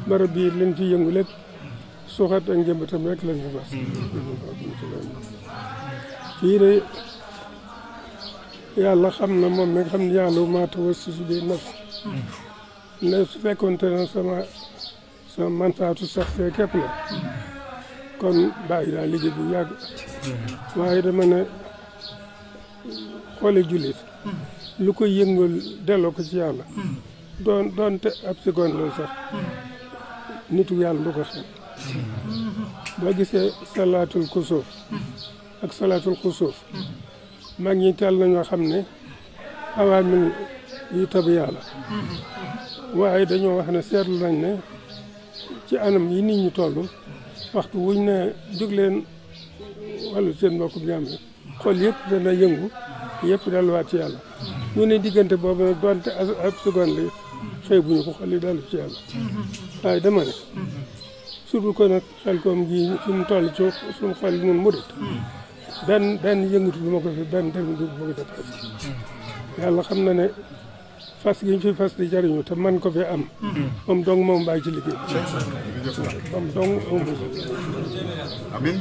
barab bii leen fi yëngu lépp suuxat ak njëmbatam rek lañ fi bas fii de yàlla xam na moom mi nga xam ne yàlla maa tawassasu bi nafs ne su fekkoonte ne sama manfaatu sax fee képp la kon bàyyi daa liggéey bu yàgg waaye dama ne xoole jullit lu ko yëngal delloo ko ci yàlla doonte ab seconde la sax nitu yàlla du ko xeeb boo gisee salaatul kusuuf ak salaatul xusuuf mag ñi teel nañoo xam ne awaamil yi tabu yàlla waaye dañoo wax ne seetlu nañ ne ci anam yi nit ñi toll waxtu wuñ ne jóg leen wàllu seen mbokku ñaam yi xol yëpp dana yëngu yëpp delluwaat ci yàlla ñu ne diggante boobu nag doonte ab seconde la xëy bu ñu ko xol yi dellu ci yàlla waaye dama ne surtout ko nag xel koom gi fi mu toll ci suñu xol yi mun murit benn yëngatu du ma ko fi benn dem du ma ko dépassé yàlla xam na ne fas gi ñu fi fas di jariñu te man ko fi am moom dong moom bàyyi ci liggéey moom dong moom amiin